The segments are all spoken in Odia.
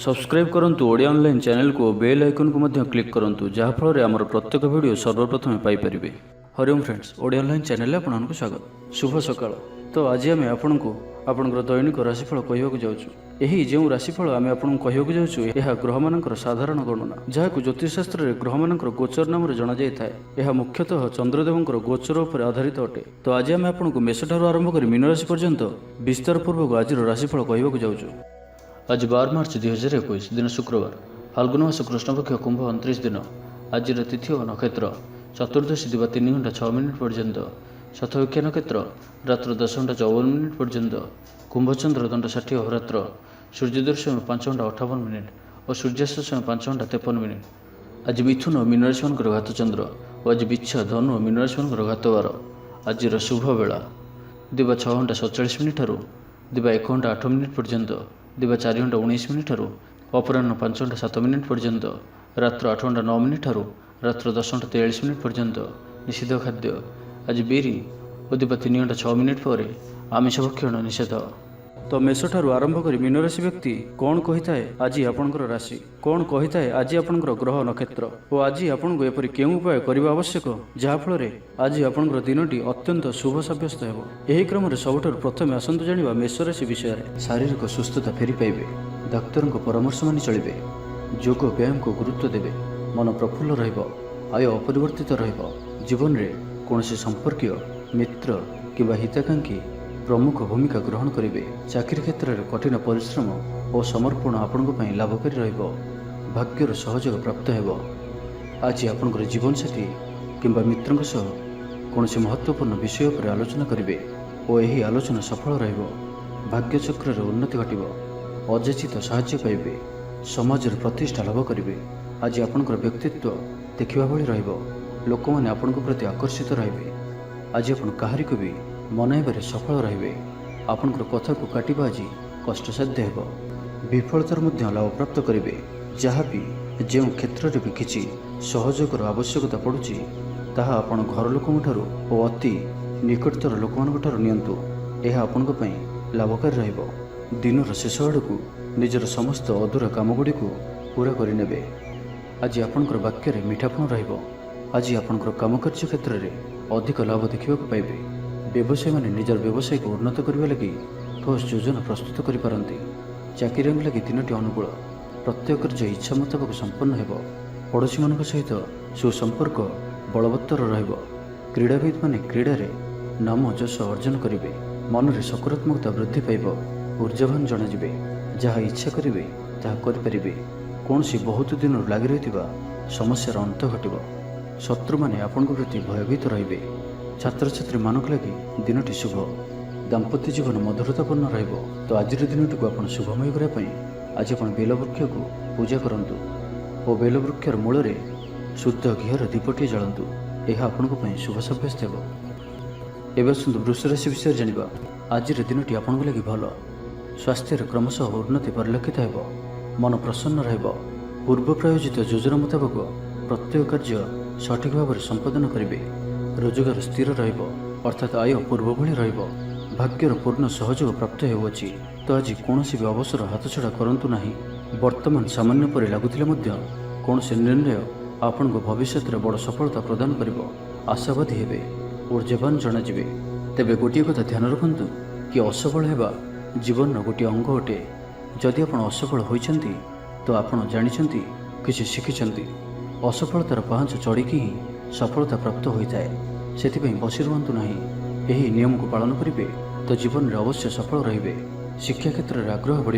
सब्सक्राइब करंतु ओडिया ऑनलाइन चैनल को बेल आइकन को मध्य क्लिक करंतु जहाँ फल आमर प्रत्येक वीडियो सर्वप्रथम Piper. Hariom friends, Odia online channel आपको स्वागत। शुभ सकाळ। तो आज आम आपको आपंकर दैनिक राशिफल कहवाक जाऊँ। यही जो राशिफल आम आपको कहवाक जाऊँ यह ग्रह मानकर साधारण गणना जहाँ ज्योतिषशास्त्र में ग्रह मानकर गोचर नाम जना जाए। यह मुख्यतः चंद्रदेवंकर गोचर उपर आधारित अटे। तो आज आम आपको मेषठार आरंभ कर मीन राशि पर्यंत विस्तार पूर्वक आज राशिफल कहवाक जाऊँ। आज 12 मार्च 2021 दिन शुक्रवार, फाल्गुन मास कृष्णपक्ष कुंभ 29 दिन। आज तिथि और नक्षत्र चतुर्दशी दिवा 3 घंटा 6 मिनिट पर्यंत, शतभिक्षा नक्षत्र रात्र 10 घंटा 54 मिनिट पर्यंत, कुंभचंद्र दंड 60 अहोरात्र, सूर्योदय समय 5 घंटा 58 मिनिट और सूर्यास्त समय 5 घंटा 53 मिनिट। आज मिथुन और मीन राशि मानकर घात चंद्र और आज बिच्छा धनु और मीन राशि मानकर घात वार। आज शुभ बेला दिवा 6 घंटा 47 मिनिट ठारू दिवा 1 घंटा 8 मिनिट पर्यंत, दिवा 4 घंटा 19 मिनिट ठारू अपराह्न 5 घंटा 7 मिनिट पर्यंत, रात्र 8 घंटा 9 मिनिट ठारू रात्र 10 घंटा 43 मिनिट पर्यंत। निषिद्ध खाद्य आज बेरी और दिवा 3 घंटा 6 मिनिट पर आमिष भक्षण निषेध। तो मेष ठारू आरंभ कर मीन राशि व्यक्ति कौन कही है आज आपंकर राशि, कौन कही है आज आपंकर ग्रह नक्षत्र और आज आपको एपरी केउं उपाय करने आवश्यक जहाँफल आज आपंकर दिनटी अत्यंत शुभ सब्यस्त हो। यही क्रम में सबुठार प्रथम आसतु जाना मेष राशि विषय में। शारीरिक सुस्थता फेरी पाइबे, डाक्तर परामर्श मानि चलिबे, योग व्यायाम को गुरुत्व देवे, मन प्रफुल्ल रहिबो, आय अपरिवर्तित रहिबो। जीवन में कौन संपर्कीय मित्र किंवा हिताकांक्षी प्रमुख भूमिका ग्रहण करेंगे। चाकरी क्षेत्र में कठिन परिश्रम और समर्पण आपण लाभकारी रहिबो। भाग्यर सहयोग प्राप्त हेबो। आज आपणकर जीवनसाथी किंबा मित्रंक सह कौन महत्वपूर्ण विषय पर आलोचना करेंगे और यही आलोचना सफल रहिबो। भाग्य चक्र में उन्नति घटिबो, अजाचित साहाय्य पाइबे, समाज प्रतिष्ठा लाभ करेंगे। आज आपणकर व्यक्तित्व देखा भली रहिबो, लोक मैंने आपण प्रति आकर्षित रहिबे। आज आपण काहारी को भी मनाइबारे सफल रहिबे। आपणकर कथा को काटिबा आज कष्टसाध्य हेबो। विफलतार मध्य लाभ प्राप्त करेंगे। जहाँ भी जो क्षेत्र में भी किसी सहयोगर आवश्यकता पड़ुछि ताहा आपण घर लोकों ठारू और अति निकटतर लोकमान ठारू नियंतु। यह आपणक पई लाभकारी रहिबो। दिनर शेष आड़कू निजर समस्त अधूरा कामगुड़ी को पूरा करिनेबे। आज आपणकर वाक्य में मीठापण रहिबो। आज आपणकर कामकार्य क्षेत्र में अधिक लाभ देखा पाइबे। व्यवसायी मैंने निजर व्यवसाय को उन्नत करने लगी ठोस योजना प्रस्तुत करिपारंती। चाकरी लगी दिनटी अनुकूल, प्रत्येक कार्य इच्छा मुताबक संपन्न हेबो। पड़ोशी मान सहित सुसंपर्क बलवत्तर रहिबो। क्रीड़ाविद माने क्रीड़ा रे नाम जश अर्जन करेंगे। मन में सकारात्मकता वृद्धि पाइब, ऊर्जावान जनाजिबे। जहाँ इच्छा करेंगे ताहा करिपारिबे। कौन सी बहुत दिन लगी रही समस्यार अंत घटिब। शत्रु मैंने आपण प्रति भयभीत रहिबे। छात्र छात्री मानक लगी दिनटी शुभ। दाम्पत्य जीवन मधुरतापूर्ण रहिबो। तो आज दिनटी को आपण शुभमय करने आज आप बेलवृक्ष को पूजा करंतु और बेलवृक्षर मूल में शुद्ध घीर दीपटी जलांतु। यह आपण शुभ सब्यस्त हो। एवं आसतु वृष राशि विषय जानिबा। आज दिनटी आपण लगी भल। स्वास्थ्य क्रमशः उन्नति परिलक्षित हो। मन प्रसन्न रहिबो। पूर्व प्रायोजित योजना मुताबक प्रत्येक कार्य सठिक भाव में संपादन करेंगे। रोजगार स्थिर रहिबो, अर्थात आय पूर्व भली रहिबो। भाग्यर पूर्ण सहयोग प्राप्त होउछि। तो आज कौन भी अवसर हाथछड़ा करंतु नाही। वर्तमान सामान्य पर लगुथिले मध्य कौन निर्णय आपण भविष्य में बड़ सफलता प्रदान करिबो। आशावादी हेबे, ऊर्जावान जनाजिबे। तेबे गोटे कथा ध्यान रखंतु कि असफल हेबा जीवन गोटे अंग अटे। जदि आपण असफल होइछंती तो आपण जानिछंती किछि शिखिछंती। असफलतार पांच चढ़ी ही सफलता प्राप्त होता है। से बसी रुहतु ना। यही नियम को पालन करेंगे तो जीवन में अवश्य सफल रहिबे। शिक्षा क्षेत्र में आग्रह बढ़,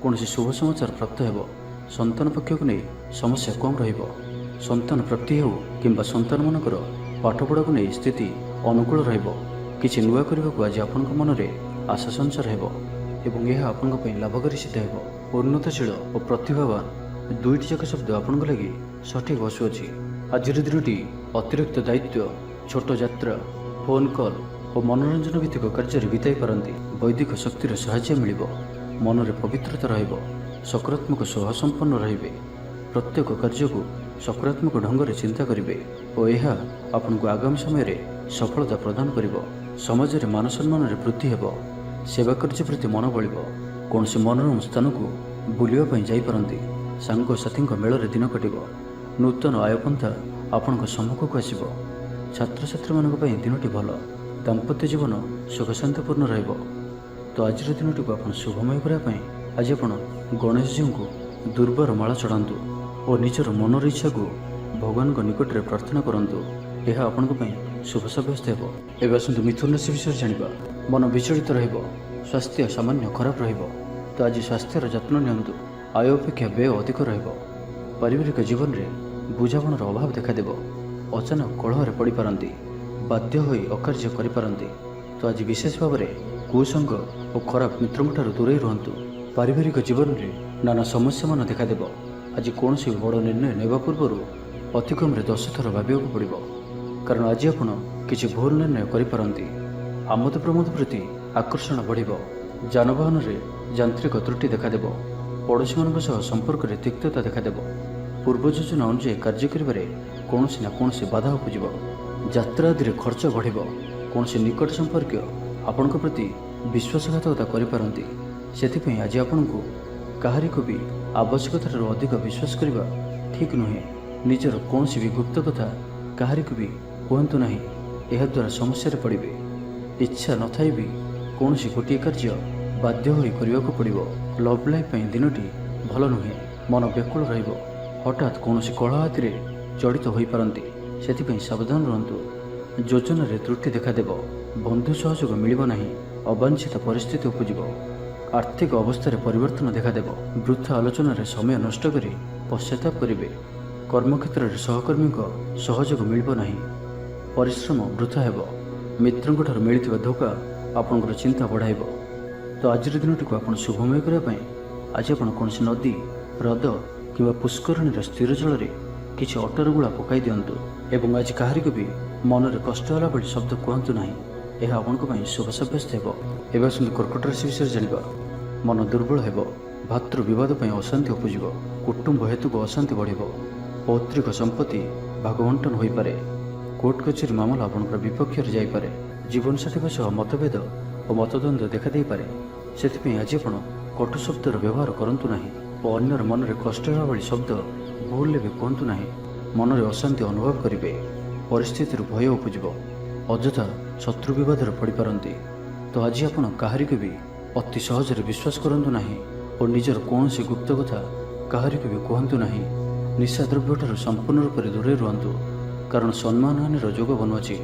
कौन शुभ समाचार प्राप्त हो। संतान पक्ष को नहीं समस्या कम रहिबो। संतान प्राप्ति हो किंबा संतान मानकर पाठपढ़ा को नहीं स्थिति अनुकूल रहिबो। किछि नुआ करने को आज आपन मन में आशा संचार हेबो एवं यह आपन लाभकारी सिद्ध हेबो। उन्नतशील और प्रतिभावान दुईटी जाक शब्द आपन लगी सठिक बसुअछि। आज दिनटी अतिरिक्त दायित्व, छोट यात्रा, फोन कॉल और मनोरंजन भित्तिक कार्य बिताई पारती। वैदिक शक्तिर साहाय्य मिलिबो। मन में पवित्रता रहिबो। सकारात्मक स्वभाव संपन्न रहिबे। प्रत्येक कार्य को सकारात्मक ढंग से चिंता करेंगे और यह आपको आगामी समय में सफलता प्रदान करिबो। समाज में मान सम्मान में वृद्धि हेबो। सेवा कार्य प्रति मन बलिबो। कौन मनोरम स्थान को ବୁଲିବା ପାଇଁ ଯାଇପାରନ୍ତି। ସାଙ୍ଗସାଥୀଙ୍କ ମେଳରେ ଦିନ କଟିବ। ନୂତନ ଆୟପନ୍ଥା ଆପଣଙ୍କ ସମ୍ମୁଖକୁ ଆସିବ। ଛାତ୍ରଛାତ୍ରୀମାନଙ୍କ ପାଇଁ ଦିନଟି ଭଲ। ଦାମ୍ପତ୍ୟ ଜୀବନ ସୁଖଶାନ୍ତିପୂର୍ଣ୍ଣ ରହିବ। ତ ଆଜିର ଦିନଟିକୁ ଆପଣ ଶୁଭମୟ କରିବା ପାଇଁ ଆଜି ଆପଣ ଗଣେଶଜୀଙ୍କୁ ଦୁର୍ବାର ମାଳ ଚଢ଼ାନ୍ତୁ ଓ ନିଜର ମନର ଇଚ୍ଛାକୁ ଭଗବାନଙ୍କ ନିକଟରେ ପ୍ରାର୍ଥନା କରନ୍ତୁ। ଏହା ଆପଣଙ୍କ ପାଇଁ ଶୁଭ ସାବ୍ୟସ୍ତ ହେବ। ଏବେ ଆସନ୍ତୁ ମିଥୁନ ରାଶି ବିଷୟରେ ଜାଣିବା। ମନ ବିଚଳିତ ରହିବ, ସ୍ୱାସ୍ଥ୍ୟ ସାମାନ୍ୟ ଖରାପ ରହିବ। ତ ଆଜି ସ୍ୱାସ୍ଥ୍ୟର ଯତ୍ନ ନିଅନ୍ତୁ। ଆୟ ଅପେକ୍ଷା ବ୍ୟୟ ଅଧିକ ରହିବ। ପାରିବାରିକ ଜୀବନରେ ବୁଝାମଣାର ଅଭାବ ଦେଖାଦେବ। ଅଚାନକ କଳହରେ ପଡ଼ିପାରନ୍ତି। ବାଧ୍ୟ ହୋଇ ଅକାର୍ଯ୍ୟ କରିପାରନ୍ତି। ତ ଆଜି ବିଶେଷ ଭାବରେ କୁସଙ୍ଗ ଓ ଖରାପ ମିତ୍ରଙ୍କଠାରୁ ଦୂରେଇ ରୁହନ୍ତୁ। ପାରିବାରିକ ଜୀବନରେ ନାନା ସମସ୍ୟାମାନ ଦେଖାଦେବ। ଆଜି କୌଣସି ବଡ଼ ନିର୍ଣ୍ଣୟ ନେବା ପୂର୍ବରୁ ଅତି କମ୍ରେ 10 ଥର ଭାବିବାକୁ ପଡ଼ିବ, କାରଣ ଆଜି ଆପଣ କିଛି ଭୁଲ ନିର୍ଣ୍ଣୟ କରିପାରନ୍ତି। ଆମୋଦ ପ୍ରମୋଦ ପ୍ରତି ଆକର୍ଷଣ ବଢ଼ିବ। ଯାନବାହନରେ ଯାନ୍ତ୍ରିକ ତ୍ରୁଟି ଦେଖାଦେବ। ପଡ଼ୋଶୀମାନଙ୍କ ସହ ସମ୍ପର୍କରେ ତିକ୍ତତା ଦେଖାଦେବ। ପୂର୍ବ ଯୋଜନା ଅନୁଯାୟୀ କାର୍ଯ୍ୟ କରିବାରେ କୌଣସି ନା କୌଣସି ବାଧା ଉପୁଜିବ। ଯାତ୍ରା ଆଦିରେ ଖର୍ଚ୍ଚ ବଢ଼ିବ। କୌଣସି ନିକଟ ସମ୍ପର୍କୀୟ ଆପଣଙ୍କ ପ୍ରତି ବିଶ୍ୱାସଘାତକତା କରିପାରନ୍ତି। ସେଥିପାଇଁ ଆଜି ଆପଣଙ୍କୁ କାହାରିକୁ ବି ଆବଶ୍ୟକତାଠାରୁ ଅଧିକ ବିଶ୍ୱାସ କରିବା ଠିକ୍ ନୁହେଁ। ନିଜର କୌଣସି ବି ଗୁପ୍ତ କଥା କାହାରିକୁ ବି କୁହନ୍ତୁ ନାହିଁ। ଏହାଦ୍ୱାରା ସମସ୍ୟାରେ ପଡ଼ିବେ। ଇଚ୍ଛା ନଥାଇ ବି କୌଣସି ଗୋଟିଏ କାର୍ଯ୍ୟ ବାଧ୍ୟ ହୋଇ କରିବାକୁ ପଡ଼ିବ। ଲଭ୍ ଲାଇଫ୍ ପାଇଁ ଦିନଟି ଭଲ ନୁହେଁ। ମନ ବ୍ୟାକୁଳ ରହିବ। ହଠାତ୍ କୌଣସି କଳହ ଆଦିରେ ଜଡ଼ିତ ହୋଇପାରନ୍ତି। ସେଥିପାଇଁ ସାବଧାନ ରୁହନ୍ତୁ। ଯୋଜନାରେ ତ୍ରୁଟି ଦେଖାଦେବ। ବନ୍ଧୁ ସହଯୋଗ ମିଳିବ ନାହିଁ। ଅବାଞ୍ଛିତ ପରିସ୍ଥିତି ଉପୁଜିବ। ଆର୍ଥିକ ଅବସ୍ଥାରେ ପରିବର୍ତ୍ତନ ଦେଖାଦେବ। ବୃଥା ଆଲୋଚନାରେ ସମୟ ନଷ୍ଟ କରି ପଶ୍ଚାତାପ କରିବେ। କର୍ମକ୍ଷେତ୍ରରେ ସହକର୍ମୀଙ୍କ ସହଯୋଗ ମିଳିବ ନାହିଁ। ପରିଶ୍ରମ ବୃଥା ହେବ। ମିତ୍ରଙ୍କଠାରୁ ମିଳିଥିବା ଧୋକା ଆପଣଙ୍କର ଚିନ୍ତା ବଢ଼ାଇବ। ତ ଆଜିର ଦିନଟିକୁ ଆପଣ ଶୁଭମୟ କରିବା ପାଇଁ ଆଜି ଆପଣ କୌଣସି ନଦୀ, ହ୍ରଦ କିମ୍ବା ପୁଷ୍କରିଣୀର ସ୍ଥିର ଜଳରେ କିଛି ଅଟର ଗୁଳା ପକାଇ ଦିଅନ୍ତୁ ଏବଂ ଆଜି କାହାରିକୁ ବି ମନରେ କଷ୍ଟ ହେଲା ଭଳି ଶବ୍ଦ କୁହନ୍ତୁ ନାହିଁ। ଏହା ଆପଣଙ୍କ ପାଇଁ ଶୁଭ ସାବ୍ୟସ୍ତ ହେବ। ଏବେ ଆସନ୍ତୁ କର୍କଟ ରାଶି ବିଷୟରେ ଜାଣିବା। ମନ ଦୁର୍ବଳ ହେବ। ଭାତୃ ବିବାଦ ପାଇଁ ଅଶାନ୍ତି ଉପୁଜିବ। କୁଟୁମ୍ବ ହେତୁକୁ ଅଶାନ୍ତି ବଢ଼ିବ। ପୈତୃକ ସମ୍ପତ୍ତି ଭାଗବଣ୍ଟନ ହୋଇପାରେ। କୋର୍ଟ କଚେରୀ ମାମଲା ଆପଣଙ୍କର ବିପକ୍ଷରେ ଯାଇପାରେ। ଜୀବନସାଥୀଙ୍କ ସହ ମତଭେଦ ଓ ମତଦ୍ୱନ୍ଦ୍ୱ ଦେଖାଦେଇପାରେ। ସେଥିପାଇଁ ଆଜି ଆପଣ କଟୁ ଶବ୍ଦର ବ୍ୟବହାର କରନ୍ତୁ ନାହିଁ ଓ ଅନ୍ୟର ମନରେ କଷ୍ଟ ହେବା ଭଳି ଶବ୍ଦ ଭୁଲରେ ବି କୁହନ୍ତୁ ନାହିଁ। ମନରେ ଅଶାନ୍ତି ଅନୁଭବ କରିବେ। ପରିସ୍ଥିତିରୁ ଭୟ ଉପୁଜିବ। ଅଯଥା ଶତ୍ରୁ ବିବାଦରେ ପଡ଼ିପାରନ୍ତି। ତ ଆଜି ଆପଣ କାହାରିକୁ ବି ଅତି ସହଜରେ ବିଶ୍ୱାସ କରନ୍ତୁ ନାହିଁ ଓ ନିଜର କୌଣସି ଗୁପ୍ତ କଥା କାହାରିକୁ ବି କୁହନ୍ତୁ ନାହିଁ। ନିଶାଦ୍ରବ୍ୟଠାରୁ ସମ୍ପୂର୍ଣ୍ଣ ରୂପରେ ଦୂରେଇ ରୁହନ୍ତୁ, କାରଣ ସମ୍ମାନହାନିର ଯୋଗ ବନୁଅଛି।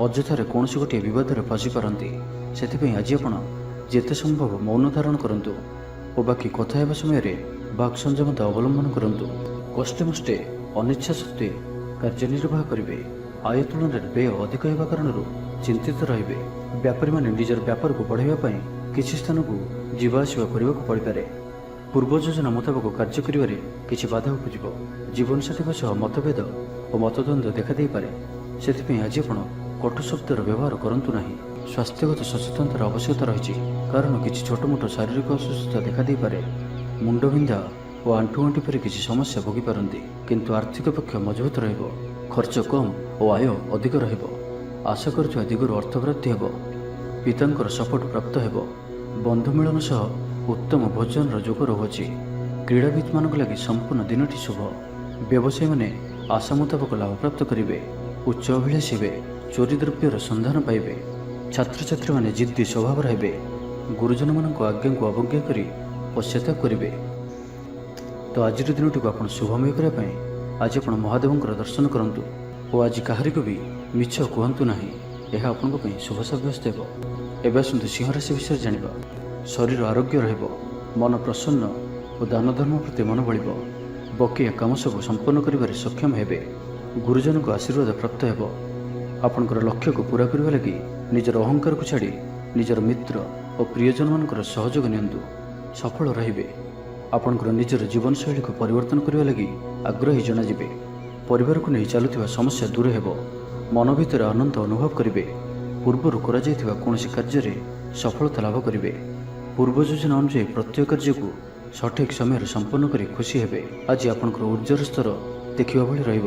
ଅଯଥାରେ କୌଣସି ଗୋଟିଏ ବିବାଦରେ ଫସିପାରନ୍ତି। ସେଥିପାଇଁ ଆଜି ଆପଣ ଯେତେ ସମ୍ଭବ ମୌନ ଧାରଣ କରନ୍ତୁ ଓ ବାକି କଥା ହେବା ସମୟରେ ବାକ୍ ସଂଯମତା ଅବଲମ୍ବନ କରନ୍ତୁ। କଷ୍ଟେମଷ୍ଟେ ଅନିଚ୍ଛା ସତ୍ତ୍ୱେ କାର୍ଯ୍ୟନିର୍ବାହ କରିବେ। ଆୟ ତୁଳନାରେ ବ୍ୟୟ ଅଧିକ ହେବା କାରଣରୁ ଚିନ୍ତିତ ରହିବେ। ବ୍ୟାପାରୀମାନେ ନିଜର ବ୍ୟାପାରକୁ ବଢ଼ାଇବା ପାଇଁ କିଛି ସ୍ଥାନକୁ ଯିବା ଆସିବା କରିବାକୁ ପଡ଼ିପାରେ। ପୂର୍ବ ଯୋଜନା ମୁତାବକ କାର୍ଯ୍ୟ କରିବାରେ କିଛି ବାଧା ଉପୁଜିବ। ଜୀବନସାଥୀଙ୍କ ସହ ମତଭେଦ ଓ ମତଦ୍ୱନ୍ଦ୍ୱ ଦେଖାଦେଇପାରେ। ସେଥିପାଇଁ ଆଜି ଆପଣ କଟୁ ଶବ୍ଦର ବ୍ୟବହାର କରନ୍ତୁ ନାହିଁ। ସ୍ୱାସ୍ଥ୍ୟଗତ ସଚେତନତାର ଆବଶ୍ୟକତା ରହିଛି, କାରଣ କିଛି ଛୋଟମୋଟ ଶାରୀରିକ ଅସୁସ୍ଥତା ଦେଖାଦେଇପାରେ। ମୁଣ୍ଡବିନ୍ଧା ଓ ଆଣ୍ଠୁଗଣ୍ଠି ପରି କିଛି ସମସ୍ୟା ଭୋଗିପାରନ୍ତି, କିନ୍ତୁ ଆର୍ଥିକ ପକ୍ଷ ମଜବୁତ ରହିବ। ଖର୍ଚ୍ଚ କମ୍ ଓ ଆୟ ଅଧିକ ରହିବ। ଆଶା କରୁଥିବା ଦିଗରୁ ଅର୍ଥପ୍ରାପ୍ତି ହେବ। ପିତାଙ୍କର ସପୋର୍ଟ ପ୍ରାପ୍ତ ହେବ। ବନ୍ଧୁ ମିଳନ ସହ ଉତ୍ତମ ଭୋଜନର ଯୋଗ ରହୁଅଛି। କ୍ରୀଡ଼ାବିତ୍ମାନଙ୍କ ଲାଗି ସମ୍ପୂର୍ଣ୍ଣ ଦିନଟି ଶୁଭ। ବ୍ୟବସାୟୀମାନେ ଆଶା ମୁତାବକ ଲାଭପ୍ରାପ୍ତ କରିବେ। ଉଚ୍ଚ ଅଭିଳାଷୀ ହେବେ। ଚୋରି ଦ୍ରବ୍ୟର ସନ୍ଧାନ ପାଇବେ। ଛାତ୍ରଛାତ୍ରୀମାନେ ଜିଦ୍ଦି ସ୍ୱଭାବର ହେବେ। ଗୁରୁଜନମାନଙ୍କ ଆଜ୍ଞାକୁ ଅବଜ୍ଞା କରି ପଶ୍ଚାତାପ କରିବେ। ତ ଆଜିର ଦିନଟିକୁ ଆପଣ ଶୁଭମୟ କରିବା ପାଇଁ ଆଜି ଆପଣ ମହାଦେବଙ୍କର ଦର୍ଶନ କରନ୍ତୁ ଓ ଆଜି କାହାରିକୁ ବି ମିଛ କୁହନ୍ତୁ ନାହିଁ। ଏହା ଆପଣଙ୍କ ପାଇଁ ଶୁଭ ସାବ୍ୟସ୍ତ ହେବ। ଏବେ ଆସନ୍ତୁ ସିଂହ ରାଶି ବିଷୟରେ ଜାଣିବା। ଶରୀର ଆରୋଗ୍ୟ ରହିବ। ମନ ପ୍ରସନ୍ନ ଓ ଦାନ ଧର୍ମ ପ୍ରତି ମନ ବଳିବ। ବକେୟା କାମ ସବୁ ସମ୍ପନ୍ନ କରିବାରେ ସକ୍ଷମ ହେବେ। ଗୁରୁଜନଙ୍କ ଆଶୀର୍ବାଦ ପ୍ରାପ୍ତ ହେବ। ଆପଣଙ୍କର ଲକ୍ଷ୍ୟକୁ ପୂରା କରିବା ଲାଗି ନିଜର ଅହଙ୍କାରକୁ ଛାଡ଼ି ନିଜର ମିତ୍ର ଓ ପ୍ରିୟଜନମାନଙ୍କର ସହଯୋଗ ନିଅନ୍ତୁ। ସଫଳ ରହିବେ। ଆପଣଙ୍କର ନିଜର ଜୀବନଶୈଳୀକୁ ପରିବର୍ତ୍ତନ କରିବା ଲାଗି ଆଗ୍ରହୀ ଜଣାଯିବେ। ପରିବାରକୁ ନେଇ ଚାଲୁଥିବା ସମସ୍ୟା ଦୂର ହେବ। ମନ ଭିତରେ ଆନନ୍ଦ ଅନୁଭବ କରିବେ। ପୂର୍ବରୁ କରାଯାଇଥିବା କୌଣସି କାର୍ଯ୍ୟରେ ସଫଳତା ଲାଭ କରିବେ। ପୂର୍ବ ଯୋଜନା ଅନୁଯାୟୀ ପ୍ରତ୍ୟେକ କାର୍ଯ୍ୟକୁ ସଠିକ୍ ସମୟରେ ସମ୍ପନ୍ନ କରି ଖୁସି ହେବେ। ଆଜି ଆପଣଙ୍କର ଉର୍ଜାର ସ୍ତର ଦେଖିବା ଭଳି ରହିବ।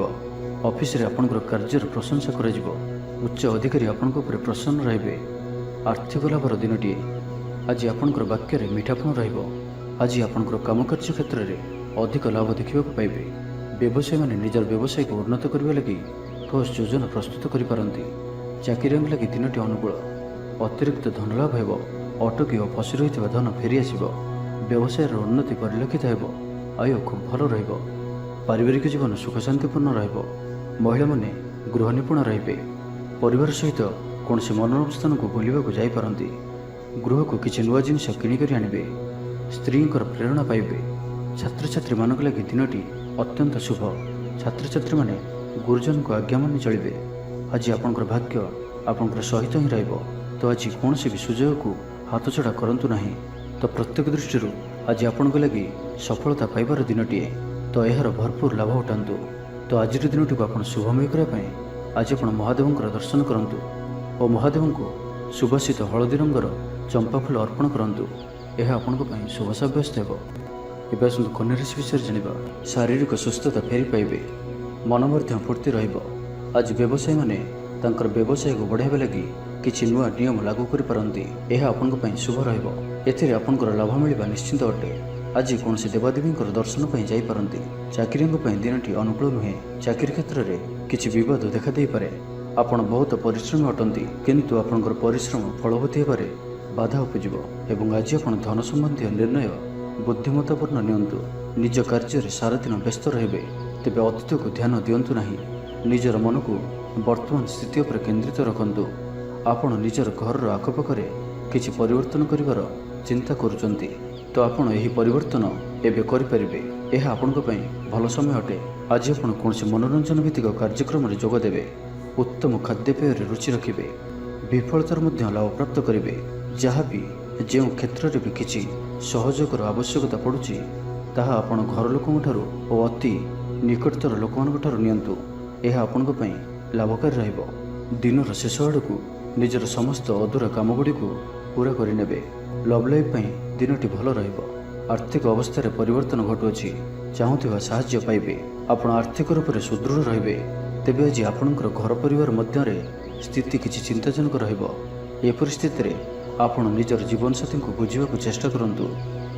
ଅଫିସରେ ଆପଣଙ୍କର କାର୍ଯ୍ୟର ପ୍ରଶଂସା କରାଯିବ। ଉଚ୍ଚ ଅଧିକାରୀ ଆପଣଙ୍କ ଉପରେ ପ୍ରସନ୍ନ ରହିବେ। ଆର୍ଥିକ ଲାଭର ଦିନଟିଏ। ଆଜି ଆପଣଙ୍କର ବାକ୍ୟରେ ମିଠାପଣ ରହିବ। आज आपंकर काम कार्य क्षेत्र में अधिक लाभ देखा पाइबे। व्यवसायी मैंने निजर व्यवसाय को उन्नत करने लगी ठोस योजना प्रस्तुत करपारती। चाकरी लगी दिनटी अनुकूल, अतिरिक्त धन लाभ हो, अटकी और फसी रही धन फेरी आसब, व्यवसाय उन्नति परिलक्षित हो, आय खूब भल रहिबो, पारिवारिक जीवन सुख शांतिपूर्ण रहिबो, महिला माने गृह निपुण रहिबे, परिवार सहित कौन से मनोरम स्थान को बुलवाक जापारती, गृह को किसी नुआ जिनिस किणिक आनबे, स्त्री प्रेरणा पाइबे। छात्र छात्री मान लगी दिनटी अत्यंत शुभ। छात्र छात्री माने गुरुजन को आज्ञा मानि चलिबे। आज आपनकर भाग्य आपनकर सहित ही रहिबो। तो आज कौन भी सुजोग को हाथ छड़ा करंतु नहीं। तो प्रत्येक दृष्टि आज आपन लगी सफलता पाइबार दिनटीए। तो यार भरपूर लाभ उठातु। तो आज दिनटी को आप शुभमय करने आज आप महादेवंकर दर्शन करंतु और महादेव को सुबासित हलदी रंगर चंपा फूल अर्पण करंतु। यह आपन शुभ सब्यस्त हो। एवं आसतु कन्या राशि विषय जानिबा। शारीरिक सुस्थता फेरी पाइबे, मन मध्य फूर्ति रहिबो। आज व्यवसायी माने तांकर व्यवसाय को बढ़ाइबा लगी किछि नुआ नियम लागू करि पारंती। यह आपन पई शुभ रहिबो। एथिरे आपनकर लाभ मिलबा निश्चित अटे। आज कौन से देवादेवींकर दर्शन पई जाई पारंती। चाकरींग पई दिनटी अनुकूल नुहे। चाकरी क्षेत्र में किछि विवाद देखा देई पारे। आपण बहुत परिश्रमी अटंती, किंतु आपनकर परिश्रम फलवती हेबारे बाधा उपजिबो। एवं आज आपण धन संबंधी निर्णय बुद्धिमत्तापूर्ण नियंतु। निज कार्य सारा दिन व्यस्त रहिबे, तेबे अतीत को ध्यान दियंतु नाही। निजर मन को वर्तमान स्थिति पर केंद्रित रखंतु। आपण निजर घर आखपाखरे किछि परिवर्तन करिवार चिंता करुचंती, तो आपण एही परिवर्तन एबे करि परिबे। यह आपनक पई भल समय अटे। आज आपण कोनसे मनोरंजन भित्तिक कार्यक्रम रे जोग देबे, उत्तम खाद्यपेय रे रुचि रखिबे, विफलतार मध्य लाभ प्राप्त करिबे। जहाँ भी जो क्षेत्र में भी किसी सहयोगर आवश्यकता पड़ुछि ताहा आपण घर लोकों ठारू और अति निकटतर लोकमान ठारू नियंतु। यह आपन पई लाभकारी रहिबो। दिनर शेष आड़कू निजर समस्त अधूरा काम गुड़ी को पूरा करिनेबे। लव लाइफ पई दिनटी भल रहिबो। आर्थिक अवस्था रे परिवर्तन घटुछि, चाहुथिबा साहाय्य पाइबे। आपण आर्थिक रूप से सुदृढ़ रहिबे। तेबे आज आपणकर घर परिवार मध्य रे स्थिति किछि चिंताजनक रहिबो। ए परिस्थिति रे आपण निजर जीवन साथी को बुझाक चेष्टा करंतु,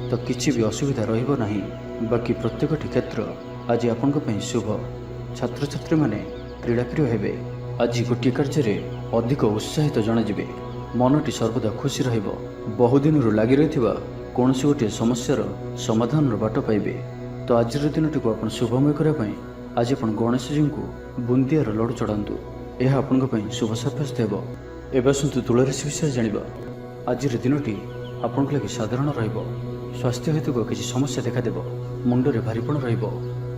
तो किछि भी असुविधा रहिबो नाही। बाकी प्रत्येक क्षेत्र आज आपन पई शुभ। छात्र छात्री माने क्रीड़ाप्रिय हेबे। आज गोटे कार्य में अधिक उत्साहित जणाजिबे। मनटी सर्वदा खुशी रहिबो। बहुदिन लगी रही कौन गोटे समस्यार समाधान बाट पाइबे। तो आज दिनटी को आप शुभमय करने आज आप गणेश जी को बुंदियार लड्डू चढ़ातु। यह आपन शुभ साब्यस्त हो। एवं आसतु तुला राशि विषय जानिबा। आज दिनटी आपन लगी साधारण रहिबो। स्वास्थ्य हेतु किसी समस्या देखादेव। मुंडरे भारीपण रहिबो।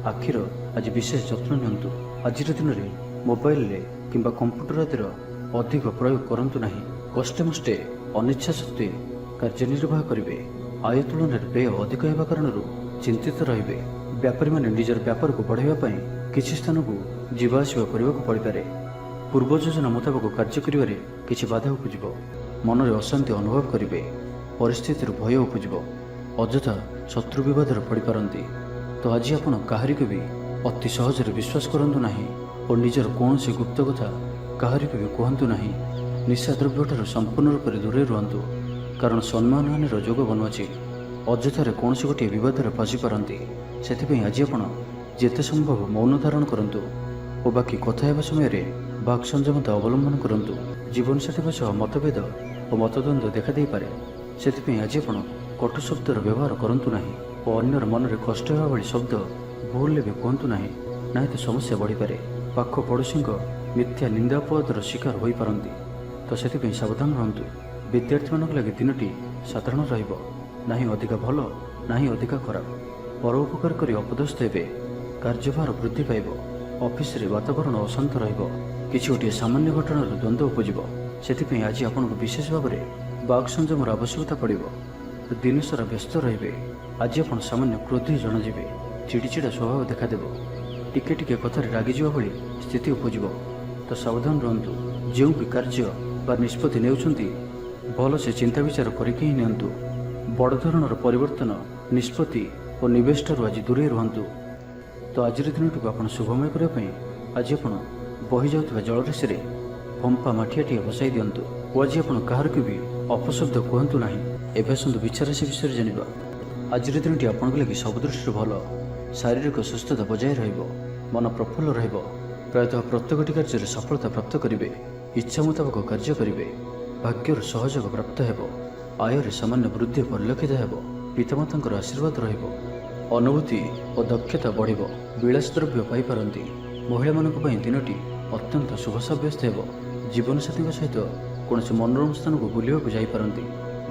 आखिर आज विशेष जत्न नियंतु। आज दिन में मोबाइल रे किंबा कंप्यूटर आदि अधिक प्रयोग करंतु नाही। कष्टे मष्टे अनिच्छा सत्वे कार्यनिर्वाह करिवे। आय तुलन में व्यय अधिक होगा कारण चिंतित रहिबे। व्यापारी माने निजर व्यापार को बढ़ाइबा पई किछि स्थान को जीवा आसिबा करबाक पड़िपारे। पूर्व योजना मुताबक कार्य करिवारे किछि बाधा उपजिबो। मन में अशांति अनुभव करिवे। परिस्थिति भय उपजिबो। अଯଥା शत्रु विवाद पड़ पारती। तो आज आपण काहारी को भी अति सहज विश्वास करंतु नाही और निजर कौन सी गुप्त कथा काहारी को भी कहतु नाही। निशा द्रव्य ठार संपूर्ण रूप से दूरे रुहतु, कारण सम्मान हानिर जोग बनुअछि। अଯଥାରେ कौन गोटे बद फसी पारती। से आज आप जिते संभव मौन धारण करंतु और बाकी कथा हेबा समय वाक् संयमता अवलंबन करंतु। जीवन साथी सह मतभेद और मतद्वंद देखा दे पारे। से आज आप कटु शब्दर व्यवहार करंतु नाही और अन्यर मन में कष्ट होगा भाई शब्द भूल भी कहतु नाही, नहीं तो समस्या बढ़ी पारे। पाख पड़ोशी मिथ्या निंदापदर शिकार हो पारती। तो से सावधान रहतु। विद्यार्थी मान लगे दिनटी साधारण रहिबो। नहीं अधिका भल नहीं अधिका खराब। परोपकार करी अपदस्थ हेबे। कार्यभार वृद्धि पाइब। ऑफिस रे वातावरण अशांत रहिबो। किछि गोटे सामान्य घटनार द्वंद्व उपजिबो। सेथिपई आज आपनको विशेष भाव में वाक् संयमर आवश्यकता पड़िबो। दिन सारा व्यस्त रहिबे। आज आपण सामान्य क्रोधी जणाजिबे। चिड़चिड़ा स्वभाव देखादेव। टिके टिके कथार रागिजिबा भली स्थिति उपजिबो। तो सावधान रहंतु। जो भी कार्य बा निष्पत्ति नेउछंती भल से चिंता विचार करिके ही नियंतु। बड़ धरणर परिवर्तन निष्पत्ति और निवेश ठारू आज दूरे रुहतु। तो आज दिनटी को आप शुभमय करने आज आप बही जाऊा जलराशि पंपा माठियाटी बसाई दिंतु। और आज आप कहार को भी अपशब्द कहतु ना। एवं आसतु विचार राशि विषय जानिबा। ଆଜିର ଦିନଟି ଆପଣଙ୍କ ଲାଗି ସବୁ ଦୃଷ୍ଟିରୁ ଭଲ। ଶାରୀରିକ ସୁସ୍ଥତା ବଜାୟ ରହିବ, ମନ ପ୍ରଫୁଲ୍ଲ ରହିବ। ପ୍ରାୟତଃ ପ୍ରତ୍ୟେକଟି କାର୍ଯ୍ୟରେ ସଫଳତା ପ୍ରାପ୍ତ କରିବେ। ଇଚ୍ଛା ମୁତାବକ କାର୍ଯ୍ୟ କରିବେ। ଭାଗ୍ୟର ସହଯୋଗ ପ୍ରାପ୍ତ ହେବ। ଆୟରେ ସାମାନ୍ୟ ବୃଦ୍ଧି ପରିଲକ୍ଷିତ ହେବ। ପିତାମାତାଙ୍କର ଆଶୀର୍ବାଦ ରହିବ। ଅନୁଭୂତି ଓ ଦକ୍ଷତା ବଢ଼ିବ। ବିଳାସ ଦ୍ରବ୍ୟ ପାଇପାରନ୍ତି। ମହିଳାମାନଙ୍କ ପାଇଁ ଦିନଟି ଅତ୍ୟନ୍ତ ଶୁଭ ସାବ୍ୟସ୍ତ ହେବ। ଜୀବନସାଥୀଙ୍କ ସହିତ କୌଣସି ମନୋରମ ସ୍ଥାନକୁ ବୁଲିବାକୁ ଯାଇପାରନ୍ତି।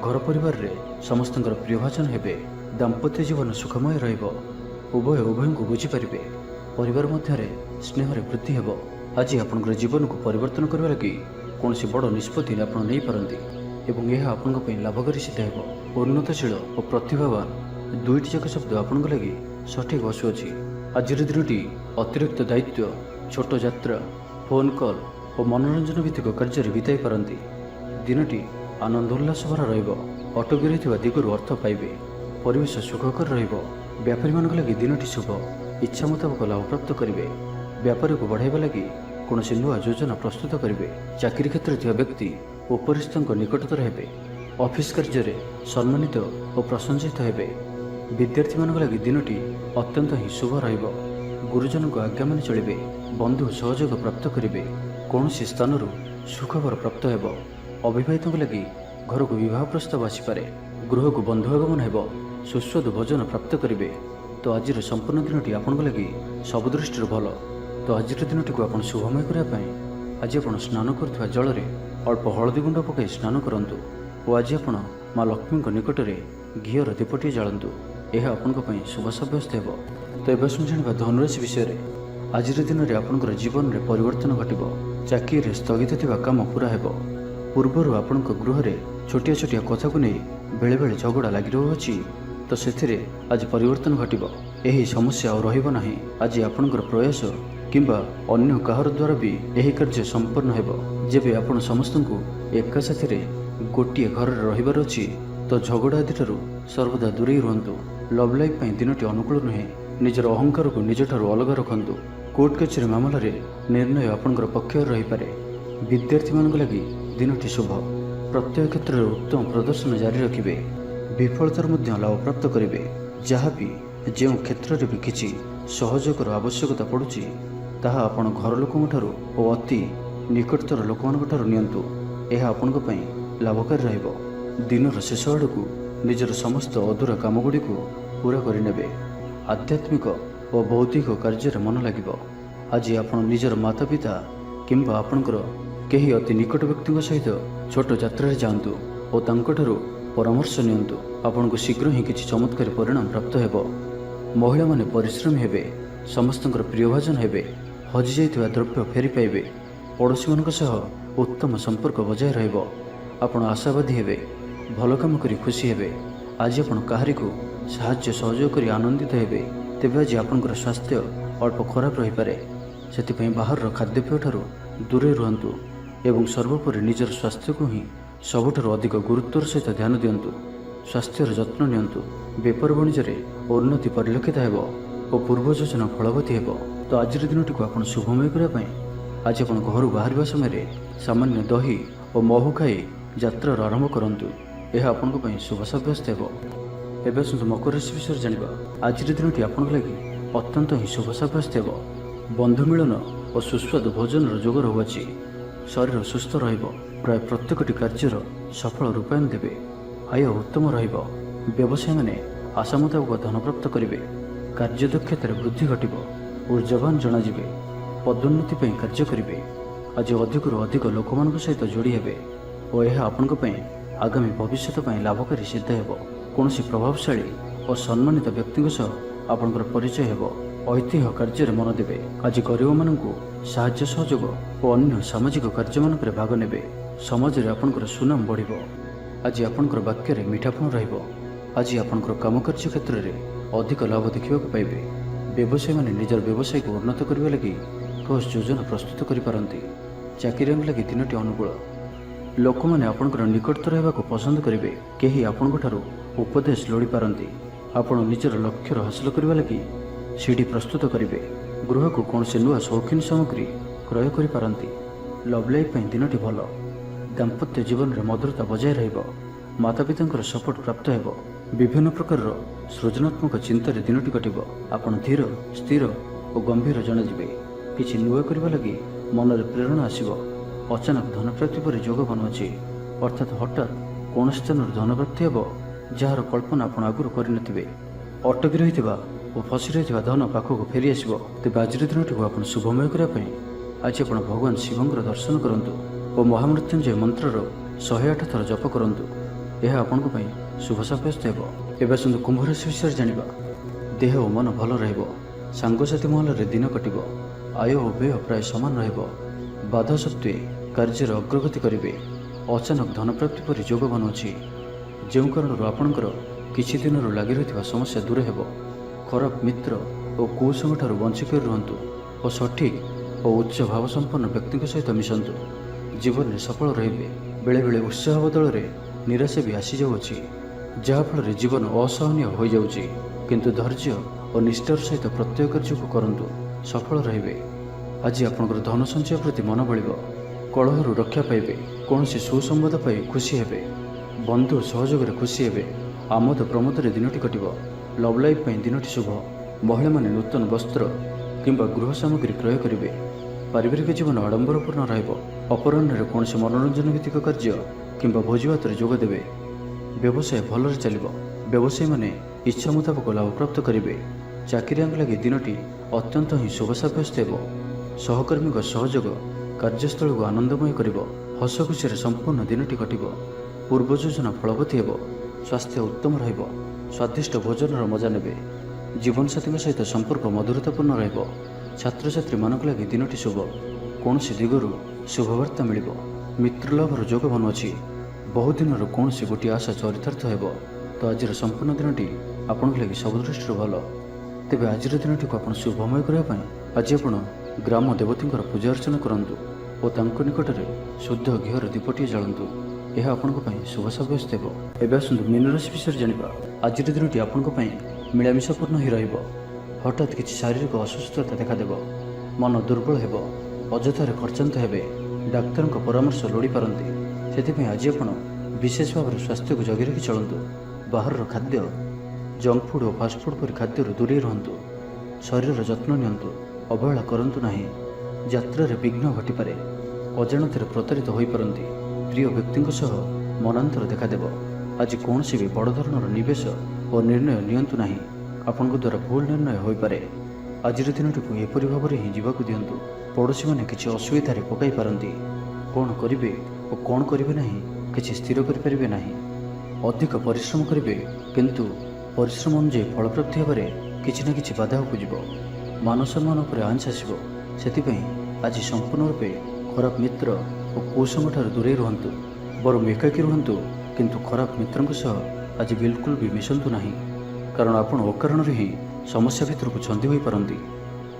ଘର ପରିବାରରେ ସମସ୍ତଙ୍କର ପ୍ରିୟଭାଜନ ହେବେ। ଦାମ୍ପତ୍ୟ ଜୀବନ ସୁଖମୟ ରହିବ। ଉଭୟଙ୍କୁ ବୁଝିପାରିବେ। ପରିବାର ମଧ୍ୟରେ ସ୍ନେହରେ ବୃଦ୍ଧି ହେବ। ଆଜି ଆପଣଙ୍କର ଜୀବନକୁ ପରିବର୍ତ୍ତନ କରିବା ଲାଗି କୌଣସି ବଡ଼ ନିଷ୍ପତ୍ତି ଆପଣ ନେଇପାରନ୍ତି ଏବଂ ଏହା ଆପଣଙ୍କ ପାଇଁ ଲାଭକାରୀ ସିଦ୍ଧ ହେବ। ଉନ୍ନତଶୀଳ ଓ ପ୍ରତିଭାବାନ ଦୁଇଟି ଯାକ ଶବ୍ଦ ଆପଣଙ୍କ ଲାଗି ସଠିକ୍ ବସୁଅଛି। ଆଜିର ଦିନଟି ଅତିରିକ୍ତ ଦାୟିତ୍ୱ, ଛୋଟ ଯାତ୍ରା, ଫୋନ୍ କଲ୍ ଓ ମନୋରଞ୍ଜନ ଭିତ୍ତିକ କାର୍ଯ୍ୟରେ ବିତାଇ ପାରନ୍ତି। ଦିନଟି ଆନନ୍ଦ ଉଲ୍ଲାସ ଭରା ରହିବ। ଅଟକି ରହିଥିବା ଦିଗରୁ ଅର୍ଥ ପାଇବେ। ପରିବେଶ ସୁଖକର ରହିବ। ବ୍ୟାପାରୀମାନଙ୍କ ଲାଗି ଦିନଟି ଶୁଭ। ଇଚ୍ଛା ମୁତାବକ ଲାଭପ୍ରାପ୍ତ କରିବେ। ବ୍ୟାପାରକୁ ବଢ଼ାଇବା ଲାଗି କୌଣସି ନୂଆ ଯୋଜନା ପ୍ରସ୍ତୁତ କରିବେ। ଚାକିରି କ୍ଷେତ୍ରରେ ଥିବା ବ୍ୟକ୍ତି ଉପରିସ୍ଥଙ୍କ ନିକଟତର ହେବେ। ଅଫିସ୍ କାର୍ଯ୍ୟରେ ସମ୍ମାନିତ ଓ ପ୍ରଶଂସିତ ହେବେ। ବିଦ୍ୟାର୍ଥୀମାନଙ୍କ ଲାଗି ଦିନଟି ଅତ୍ୟନ୍ତ ହିଁ ଶୁଭ ରହିବ। ଗୁରୁଜନଙ୍କ ଆଜ୍ଞା ମାନି ଚଳିବେ। ବନ୍ଧୁ ସହଯୋଗ ପ୍ରାପ୍ତ କରିବେ। କୌଣସି ସ୍ଥାନରୁ ସୁଖବର ପ୍ରାପ୍ତ ହେବ। ଅବିବାହିତଙ୍କ ଲାଗି ଘରକୁ ବିବାହ ପ୍ରସ୍ତାବ ଆସିପାରେ। ଗୃହକୁ ବନ୍ଧୁ ଆଗମନ ହେବ। ସୁସ୍ୱାଦୁ ଭୋଜନ ପ୍ରାପ୍ତ କରିବେ। ତ ଆଜିର ସମ୍ପୂର୍ଣ୍ଣ ଦିନଟି ଆପଣଙ୍କ ଲାଗି ସବୁ ଦୃଷ୍ଟିରୁ ଭଲ। ତ ଆଜିର ଦିନଟିକୁ ଆପଣ ଶୁଭମୟ କରିବା ପାଇଁ ଆଜି ଆପଣ ସ୍ନାନ କରୁଥିବା ଜଳରେ ଅଳ୍ପ ହଳଦୀ ଗୁଣ୍ଡ ପକାଇ ସ୍ନାନ କରନ୍ତୁ ଓ ଆଜି ଆପଣ ମା ଲକ୍ଷ୍ମୀଙ୍କ ନିକଟରେ ଘିଅର ଦୀପଟିଏ ଜାଳନ୍ତୁ। ଏହା ଆପଣଙ୍କ ପାଇଁ ଶୁଭ ସାବ୍ୟସ୍ତ ହେବ। ତ ଏବେ ଆସନ୍ତୁ ଜାଣିବା ଧନୁରାଶି ବିଷୟରେ। ଆଜିର ଦିନରେ ଆପଣଙ୍କର ଜୀବନରେ ପରିବର୍ତ୍ତନ ଘଟିବ। ଚାକିରିରେ ସ୍ଥଗିତ ଥିବା କାମ ପୂରା ହେବ। ପୂର୍ବରୁ ଆପଣଙ୍କ ଗୃହରେ ଛୋଟିଆ ଛୋଟିଆ କଥାକୁ ନେଇ ବେଳେବେଳେ ଝଗଡ଼ା ଲାଗି ରହୁଅଛି, ତ ସେଥିରେ ଆଜି ପରିବର୍ତ୍ତନ ଘଟିବ। ଏହି ସମସ୍ୟା ଆଉ ରହିବ ନାହିଁ। ଆଜି ଆପଣଙ୍କର ପ୍ରୟାସ କିମ୍ବା ଅନ୍ୟ କାହାର ଦ୍ୱାରା ବି ଏହି କାର୍ଯ୍ୟ ସମ୍ପନ୍ନ ହେବ। ଯେବେ ଆପଣ ସମସ୍ତଙ୍କୁ ଏକା ସାଥିରେ ଗୋଟିଏ ଘରରେ ରହିବାର ଅଛି, ତ ଝଗଡ଼ା ଆଦିଠାରୁ ସର୍ବଦା ଦୂରେଇ ରୁହନ୍ତୁ। ଲଭ୍ ଲାଇଫ୍ ପାଇଁ ଦିନଟି ଅନୁକୂଳ ନୁହେଁ। ନିଜର ଅହଙ୍କାରକୁ ନିଜଠାରୁ ଅଲଗା ରଖନ୍ତୁ। କୋର୍ଟ କଚେରୀ ମାମଲାରେ ନିର୍ଣ୍ଣୟ ଆପଣଙ୍କର ପକ୍ଷରେ ରହିପାରେ। ବିଦ୍ୟାର୍ଥୀମାନଙ୍କ ଲାଗି ଦିନଟି ଶୁଭ। ପ୍ରତ୍ୟେକ କ୍ଷେତ୍ରରେ ଉତ୍ତମ ପ୍ରଦର୍ଶନ ଜାରି ରଖିବେ। ବିଫଳତାର ମଧ୍ୟ ଲାଭପ୍ରାପ୍ତ କରିବେ। ଯାହାବି ଯେଉଁ କ୍ଷେତ୍ରରେ ବି କିଛି ସହଯୋଗର ଆବଶ୍ୟକତା ପଡ଼ୁଛି, ତାହା ଆପଣ ଘର ଲୋକଙ୍କଠାରୁ ଓ ଅତି ନିକଟତର ଲୋକମାନଙ୍କ ଠାରୁ ନିଅନ୍ତୁ। ଏହା ଆପଣଙ୍କ ପାଇଁ ଲାଭକାରୀ ରହିବ। ଦିନର ଶେଷ ଆଡ଼କୁ ନିଜର ସମସ୍ତ ଅଧୁରା କାମଗୁଡ଼ିକୁ ପୂରା କରିନେବେ। ଆଧ୍ୟାତ୍ମିକ ଓ ବୌଦ୍ଧିକ କାର୍ଯ୍ୟରେ ମନ ଲାଗିବ। ଆଜି ଆପଣ ନିଜର ମାତା ପିତା କିମ୍ବା ଆପଣଙ୍କର କେହି ଅତି ନିକଟ ବ୍ୟକ୍ତିଙ୍କ ସହିତ ଛୋଟ ଯାତ୍ରାରେ ଯାଆନ୍ତୁ ଓ ତାଙ୍କଠାରୁ ପରାମର୍ଶ ନିଅନ୍ତୁ। ଆପଣଙ୍କୁ ଶୀଘ୍ର ହିଁ କିଛି ଚମତ୍କାରୀ ପରିଣାମ ପ୍ରାପ୍ତ ହେବ। ମହିଳାମାନେ ପରିଶ୍ରମୀ ହେବେ। ସମସ୍ତଙ୍କର ପ୍ରିୟଭାଜନ ହେବେ। ହଜିଯାଇଥିବା ଦ୍ରବ୍ୟ ଫେରି ପାଇବେ। ପଡ଼ୋଶୀମାନଙ୍କ ସହ ଉତ୍ତମ ସମ୍ପର୍କ ବଜାୟ ରହିବ। ଆପଣ ଆଶାବାଦୀ ହେବେ। ଭଲ କାମ କରି ଖୁସି ହେବେ। ଆଜି ଆପଣ କାହାରିକୁ ସାହାଯ୍ୟ ସହଯୋଗ କରି ଆନନ୍ଦିତ ହେବେ। ତେବେ ଆଜି ଆପଣଙ୍କର ସ୍ୱାସ୍ଥ୍ୟ ଅଳ୍ପ ଖରାପ ରହିପାରେ। ସେଥିପାଇଁ ବାହାରର ଖାଦ୍ୟପେୟଠାରୁ ଦୂରେଇ ରୁହନ୍ତୁ ଏବଂ ସର୍ବୋପରି ନିଜର ସ୍ୱାସ୍ଥ୍ୟକୁ ହିଁ ସବୁଠାରୁ ଅଧିକ ଗୁରୁତ୍ୱର ସହିତ ଧ୍ୟାନ ଦିଅନ୍ତୁ। ସ୍ୱାସ୍ଥ୍ୟର ଯତ୍ନ ନିଅନ୍ତୁ। ବେପାର ବାଣିଜ୍ୟରେ ଉନ୍ନତି ପରିଲକ୍ଷିତ ହେବ ଓ ପୂର୍ବ ଯୋଜନା ଫଳବତୀ ହେବ। ତ ଆଜିର ଦିନଟିକୁ ଆପଣ ଶୁଭମୟ କରିବା ପାଇଁ ଆଜି ଆପଣ ଘରୁ ବାହାରିବା ସମୟରେ ସାମାନ୍ୟ ଦହି ଓ ମହୁ ଖାଇ ଯାତ୍ରାର ଆରମ୍ଭ କରନ୍ତୁ। ଏହା ଆପଣଙ୍କ ପାଇଁ ଶୁଭ ସାବ୍ୟସ୍ତ ହେବ। ଏବେ ଆସନ୍ତୁ ମକର ରାଶି ବିଷୟରେ ଜାଣିବା। ଆଜିର ଦିନଟି ଆପଣଙ୍କ ଲାଗି ଅତ୍ୟନ୍ତ ହିଁ ଶୁଭ ସାବ୍ୟସ୍ତ ହେବ। ବନ୍ଧୁ ମିଳନ ଓ ସୁସ୍ୱାଦୁ ଭୋଜନର ଯୋଗ ରହୁଅଛି। ଶରୀର ସୁସ୍ଥ ରହିବ। ପ୍ରାୟ ପ୍ରତ୍ୟେକଟି କାର୍ଯ୍ୟର ସଫଳ ରୂପାୟନ ଦେବେ। ଆୟ ଉତ୍ତମ ରହିବ। ବ୍ୟବସାୟୀମାନେ ଆଶା ମୁତାବକ ଧନ ପ୍ରାପ୍ତ କରିବେ। କାର୍ଯ୍ୟଦକ୍ଷତାରେ ବୃଦ୍ଧି ଘଟିବ। ଉର୍ଜାବାନ ଜଣାଯିବେ। ପଦୋନ୍ନତି ପାଇଁ କାର୍ଯ୍ୟ କରିବେ। ଆଜି ଅଧିକରୁ ଅଧିକ ଲୋକମାନଙ୍କ ସହିତ ଯୋଡ଼ି ହେବେ ଓ ଏହା ଆପଣଙ୍କ ପାଇଁ ଆଗାମୀ ଭବିଷ୍ୟତ ପାଇଁ ଲାଭକାରୀ ସିଦ୍ଧ ହେବ। କୌଣସି ପ୍ରଭାବଶାଳୀ ଓ ସମ୍ମାନିତ ବ୍ୟକ୍ତିଙ୍କ ସହ ଆପଣଙ୍କର ପରିଚୟ ହେବ। ଐତିହ୍ୟ କାର୍ଯ୍ୟରେ ମନ ଦେବେ। ଆଜି ଗରିବମାନଙ୍କୁ ସାହାଯ୍ୟ ସହଯୋଗ ଓ ଅନ୍ୟ ସାମାଜିକ କାର୍ଯ୍ୟମାନଙ୍କରେ ଭାଗ ନେବେ। ସମାଜରେ ଆପଣଙ୍କର ସୁନାମ ବଢ଼ିବ। ଆଜି ଆପଣଙ୍କର ବାକ୍ୟରେ ମିଠାପଣ ରହିବ। ଆଜି ଆପଣଙ୍କର କାମକାର୍ଯ୍ୟ କ୍ଷେତ୍ରରେ ଅଧିକ ଲାଭ ଦେଖିବାକୁ ପାଇବେ। ବ୍ୟବସାୟୀମାନେ ନିଜର ବ୍ୟବସାୟକୁ ଉନ୍ନତ କରିବା ଲାଗି ଠୋସ୍ ଯୋଜନା ପ୍ରସ୍ତୁତ କରିପାରନ୍ତି। ଚାକିରିଆଙ୍କ ଲାଗି ଦିନଟି ଅନୁକୂଳ। ଲୋକମାନେ ଆପଣଙ୍କର ନିକଟତର ହେବାକୁ ପସନ୍ଦ କରିବେ। କେହି ଆପଣଙ୍କଠାରୁ ଉପଦେଶ ଲୋଡ଼ିପାରନ୍ତି। ଆପଣ ନିଜର ଲକ୍ଷ୍ୟର ହାସଲ କରିବା ଲାଗି ସିଡ଼ି ପ୍ରସ୍ତୁତ କରିବେ। ଗୃହକୁ କୌଣସି ନୂଆ ସୌଖିନ ସାମଗ୍ରୀ କ୍ରୟ କରିପାରନ୍ତି। ଲଭ୍ ଲାଇଫ୍ ପାଇଁ ଦିନଟି ଭଲ। ଦାମ୍ପତ୍ୟ ଜୀବନରେ ମଧୁରତା ବଜାୟ ରହିବ। ମାତାପିତାଙ୍କର ସପୋର୍ଟ ପ୍ରାପ୍ତ ହେବ। ବିଭିନ୍ନ ପ୍ରକାରର ସୃଜନାତ୍ମକ ଚିନ୍ତାରେ ଦିନଟି କଟିବ। ଆପଣ ଧୀର, ସ୍ଥିର ଓ ଗମ୍ଭୀର ଜଣାଯିବେ। କିଛି ନୂଆ କରିବା ଲାଗି ମନରେ ପ୍ରେରଣା ଆସିବ। ଅଚାନକ ଧନପ୍ରାପ୍ତି ପରି ଯୋଗ ବନୁଅଛି, ଅର୍ଥାତ୍ ହଠାତ୍ କୌଣସି ସ୍ଥାନରୁ ଧନପ୍ରାପ୍ତି ହେବ ଯାହାର କଳ୍ପନା ଆପଣ ଆଗରୁ କରିନଥିବେ। ଅଟକି ରହିଥିବା ଓ ଫସି ରହିଥିବା ଧନ ପାଖକୁ ଫେରିଆସିବ। ତେବେ ଆଜିର ଦିନଟିକୁ ଆପଣ ଶୁଭମୟ କରିବା ପାଇଁ ଆଜି ଆପଣ ଭଗବାନ ଶିବଙ୍କର ଦର୍ଶନ କରନ୍ତୁ ଓ ମହାମୃତ୍ୟୁଞ୍ଜୟ ମନ୍ତ୍ରର 108 ଥର ଜପ କରନ୍ତୁ। ଏହା ଆପଣଙ୍କ ପାଇଁ ଶୁଭ ସାବ୍ୟସ୍ତ ହେବ। ଏବେ ଆସନ୍ତୁ କୁମ୍ଭ ରାଶି ବିଷୟରେ ଜାଣିବା। ଦେହ ଓ ମନ ଭଲ ରହିବ। ସାଙ୍ଗସାଥି ମହଲରେ ଦିନ କଟିବ। ଆୟ ଓ ବ୍ୟୟ ପ୍ରାୟ ସମାନ ରହିବ। ବାଧା ସତ୍ତ୍ୱେ କାର୍ଯ୍ୟରେ ଅଗ୍ରଗତି କରିବେ। ଅଚାନକ ଧନପ୍ରାପ୍ତି ପରି ଯୋଗ ବନୁଅଛି, ଯେଉଁ କାରଣରୁ ଆପଣଙ୍କର କିଛି ଦିନରୁ ଲାଗି ରହିଥିବା ସମସ୍ୟା ଦୂର ହେବ। ଖରାପ ମିତ୍ର ଓ କୁସଙ୍ଗଠାରୁ ବଞ୍ଚିକରି ରୁହନ୍ତୁ ଓ ସଠିକ୍ ଓ ଉଚ୍ଚ ଭାବସମ୍ପନ୍ନ ବ୍ୟକ୍ତିଙ୍କ ସହିତ ମିଶନ୍ତୁ। ଜୀବନରେ ସଫଳ ରହିବେ। ବେଳେବେଳେ ଉତ୍ସାହ ବଦଳରେ ନିରାଶା ବି ଆସିଯାଉଅଛି, ଯାହାଫଳରେ ଜୀବନ ଅସହନୀୟ ହୋଇଯାଉଛି। କିନ୍ତୁ ଧୈର୍ଯ୍ୟ ଓ ନିଷ୍ଠାର ସହିତ ପ୍ରତ୍ୟେକ କାର୍ଯ୍ୟକୁ କରନ୍ତୁ, ସଫଳ ରହିବେ। ଆଜି ଆପଣଙ୍କର ଧନ ସଞ୍ଚୟ ପ୍ରତି ମନ ବଳିବ। କଳହରୁ ରକ୍ଷା ପାଇବେ। କୌଣସି ସୁସମ୍ବାଦ ପାଇ ଖୁସି ହେବେ। ବନ୍ଧୁ ସହଯୋଗରେ ଖୁସି ହେବେ। ଆମୋଦ ପ୍ରମୋଦରେ ଦିନଟି କଟିବ। ଲଭ୍ ଲାଇଫ୍ ପାଇଁ ଦିନଟି ଶୁଭ। ମହିଳାମାନେ ନୂତନ ବସ୍ତ୍ର କିମ୍ବା ଗୃହ ସାମଗ୍ରୀ କ୍ରୟ କରିବେ। ପାରିବାରିକ ଜୀବନ ଆଡ଼ମ୍ବରପୂର୍ଣ୍ଣ ରହିବ। ଅପରାହ୍ନରେ କୌଣସି ମନୋରଞ୍ଜନ ଭିତ୍ତିକ କାର୍ଯ୍ୟ କିମ୍ବା ଭୋଜିଭାତରେ ଯୋଗ ଦେବେ। ବ୍ୟବସାୟ ଭଲରେ ଚାଲିବ। ବ୍ୟବସାୟୀମାନେ ଇଚ୍ଛା ମୁତାବକ ଲାଭପ୍ରାପ୍ତ କରିବେ। ଚାକିରିଆଙ୍କ ଲାଗି ଦିନଟି ଅତ୍ୟନ୍ତ ହିଁ ଶୁଭ ସାବ୍ୟସ୍ତ ହେବ। ସହକର୍ମୀଙ୍କ ସହଯୋଗ କାର୍ଯ୍ୟସ୍ଥଳକୁ ଆନନ୍ଦମୟ କରିବ। ହସ ଖୁସିରେ ସମ୍ପୂର୍ଣ୍ଣ ଦିନଟି କଟିବ। ପୂର୍ବ ଯୋଜନା ଫଳବତୀ ହେବ। ସ୍ୱାସ୍ଥ୍ୟ ଉତ୍ତମ ରହିବ। ସ୍ୱାଦିଷ୍ଟ ଭୋଜନର ମଜା ନେବେ। ଜୀବନସାଥୀଙ୍କ ସହିତ ସମ୍ପର୍କ ମଧୁରତାପୂର୍ଣ୍ଣ ରହିବ। ଛାତ୍ରଛାତ୍ରୀମାନଙ୍କ ଲାଗି ଦିନଟି ଶୁଭ। କୌଣସି ଦିଗରୁ ଶୁଭବାର୍ତ୍ତା ମିଳିବ। ମିତ୍ରଲାଭର ଯୋଗ ବନୁଅଛି। ବହୁଦିନରୁ କୌଣସି ଗୋଟିଏ ଆଶା ଚରିତାର୍ଥ ହେବ। ତ ଆଜିର ସମ୍ପୂର୍ଣ୍ଣ ଦିନଟି ଆପଣଙ୍କ ଲାଗି ସବୁ ଦୃଷ୍ଟିରୁ ଭଲ। ତେବେ ଆଜିର ଦିନଟିକୁ ଆପଣ ଶୁଭମୟ କରିବା ପାଇଁ ଆଜି ଆପଣ ଗ୍ରାମ ଦେବତୀଙ୍କର ପୂଜା ଅର୍ଚ୍ଚନା କରନ୍ତୁ ଓ ତାଙ୍କ ନିକଟରେ ଶୁଦ୍ଧ ଘିଅର ଦୀପଟିଏ ଜାଳନ୍ତୁ। ଏହା ଆପଣଙ୍କ ପାଇଁ ଶୁଭ ସାବ୍ୟସ୍ତ ହେବ। ଏବେ ଆସନ୍ତୁ ମୀନ ରାଶି ବିଷୟରେ ଜାଣିବା। ଆଜିର ଦିନଟି ଆପଣଙ୍କ ପାଇଁ ମିଳାମିଶାପୂର୍ଣ୍ଣ ହିଁ ରହିବ। ହଠାତ୍ କିଛି ଶାରୀରିକ ଅସୁସ୍ଥତା ଦେଖାଦେବ। ମନ ଦୁର୍ବଳ ହେବ। ଅଯଥାରେ ଖର୍ଚ୍ଚାନ୍ତ ହେବେ। ଡାକ୍ତରଙ୍କ ପରାମର୍ଶ ଲୋଡ଼ିପାରନ୍ତି। ସେଥିପାଇଁ ଆଜି ଆପଣ ବିଶେଷ ଭାବରେ ସ୍ୱାସ୍ଥ୍ୟକୁ ଜଗି ରଖି ଚଳନ୍ତୁ। ବାହାରର ଖାଦ୍ୟ, ଜଙ୍କ ଫୁଡ୍ ଓ ଫାଷ୍ଟଫୁଡ୍ ପରି ଖାଦ୍ୟରୁ ଦୂରେଇ ରୁହନ୍ତୁ। ଶରୀରର ଯତ୍ନ ନିଅନ୍ତୁ। ଅବହେଳା କରନ୍ତୁ ନାହିଁ। ଯାତ୍ରାରେ ବିଘ୍ନ ଘଟିପାରେ। ଅଜାଣତରେ ପ୍ରତାରିତ ହୋଇପାରନ୍ତି। ପ୍ରିୟ ବ୍ୟକ୍ତିଙ୍କ ସହ ମନାନ୍ତର ଦେଖାଦେବ। ଆଜି କୌଣସି ବି ବଡ଼ ଧରଣର ନିବେଶ ଓ ନିର୍ଣ୍ଣୟ ନିଅନ୍ତୁ ନାହିଁ। ଆପଣଙ୍କ ଦ୍ୱାରା ଭୁଲ ନିର୍ଣ୍ଣୟ ହୋଇପାରେ। ଆଜିର ଦିନଟିକୁ ଏପରି ଭାବରେ ହିଁ ଯିବାକୁ ଦିଅନ୍ତୁ। ପଡ଼ୋଶୀମାନେ କିଛି ଅସୁବିଧାରେ ପକାଇ ପାରନ୍ତି। କ'ଣ କରିବେ ଓ କ'ଣ କରିବେ ନାହିଁ କିଛି ସ୍ଥିର କରିପାରିବେ ନାହିଁ। ଅଧିକ ପରିଶ୍ରମ କରିବେ, କିନ୍ତୁ ପରିଶ୍ରମ ଅନୁଯାୟୀ ଫଳପ୍ରାପ୍ତି ହେବାରେ କିଛି ନା କିଛି ବାଧା ଉପୁଜିବ। ମାନସମ୍ମାନ ଉପରେ ଆଞ୍ଚ ଆସିବ। ସେଥିପାଇଁ ଆଜି ସମ୍ପୂର୍ଣ୍ଣ ରୂପେ ଖରାପ ମିତ୍ର ଓ କୁସଙ୍ଗଠାରୁ ଦୂରେଇ ରୁହନ୍ତୁ। ବରଂ ଏକାକୀ ରୁହନ୍ତୁ, କିନ୍ତୁ ଖରାପ ମିତ୍ରଙ୍କ ସହ ଆଜି ବିଲକୁଲ ବି ମିଶନ୍ତୁ ନାହିଁ। କାରଣ ଆପଣ ଅକାରଣରେ ହିଁ ସମସ୍ୟା ଭିତରକୁ ଛନ୍ଦି ହୋଇପାରନ୍ତି।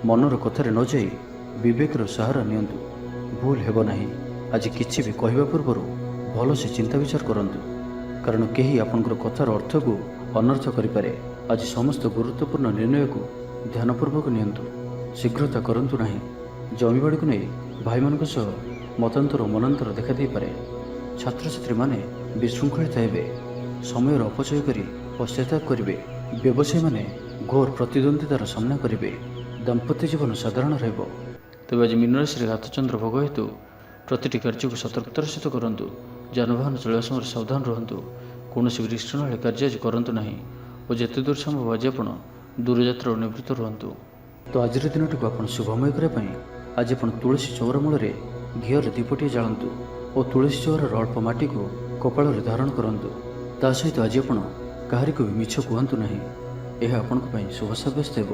ମନର କଥାରେ ନ ଯାଇ ବିବେକର ସାହାରା ନିଅନ୍ତୁ। ଭୁଲ ହେବ ନାହିଁ। ଆଜି କିଛି ବି କହିବା ପୂର୍ବରୁ ଭଲସେ ଚିନ୍ତା ବିଚାର କରନ୍ତୁ, କାରଣ କେହି ଆପଣଙ୍କର କଥାର ଅର୍ଥକୁ ଅନର୍ଥ କରିପାରେ। ଆଜି ସମସ୍ତ ଗୁରୁତ୍ୱପୂର୍ଣ୍ଣ ନିର୍ଣ୍ଣୟକୁ ଧ୍ୟାନପୂର୍ବକ ନିଅନ୍ତୁ। ଶୀଘ୍ରତା କରନ୍ତୁ ନାହିଁ। ଜମିବାଡ଼ିକୁ ନେଇ ଭାଇମାନଙ୍କ ସହ ମତାନ୍ତର ଓ ମନାନ୍ତର ଦେଖାଦେଇପାରେ। ଛାତ୍ରଛାତ୍ରୀମାନେ ବିଶୃଙ୍ଖଳିତ ହେବେ। ସମୟର ଅପଚୟ କରି ପଶ୍ଚାତାପ କରିବେ। ବ୍ୟବସାୟୀମାନେ ଘୋର ପ୍ରତିଦ୍ୱନ୍ଦ୍ୱିତାର ସାମ୍ନା କରିବେ। ଦାମ୍ପତ୍ୟ ଜୀବନ ସାଧାରଣ ରହିବ। ତେବେ ଆଜି ମୀନ ରାଶିରେ ଘାତଚନ୍ଦ୍ର ଭୋଗ ହେତୁ ପ୍ରତିଟି କାର୍ଯ୍ୟକୁ ସତର୍କତାର ସହିତ କରନ୍ତୁ। ଯାନବାହନ ଚଳାଇବା ସମୟରେ ସାବଧାନ ରୁହନ୍ତୁ। କୌଣସି ବିଶୃଙ୍ଖଳ କାର୍ଯ୍ୟ ଆଜି କରନ୍ତୁ ନାହିଁ ଓ ଯେତେ ଦୂର ସମ୍ଭବ ଆଜି ଆପଣ ଦୂରଯାତ୍ରାରୁ ନିବୃତ୍ତ ରୁହନ୍ତୁ। ତ ଆଜିର ଦିନଟିକୁ ଆପଣ ଶୁଭମୟ କରିବା ପାଇଁ ଆଜି ଆପଣ ତୁଳସୀ ଚଉରା ମୂଳରେ ଘିଅର ଦୀପଟିଏ ଜାଳନ୍ତୁ ଓ ତୁଳସୀ ଚଉରାର ଅଳ୍ପ ମାଟିକୁ କପାଳରେ ଧାରଣ କରନ୍ତୁ। ତା ସହିତ ଆଜି ଆପଣ କାହାରିକୁ ବି ମିଛ କୁହନ୍ତୁ ନାହିଁ। ଏହା ଆପଣଙ୍କ ପାଇଁ ଶୁଭ ସାବ୍ୟସ୍ତ ହେବ।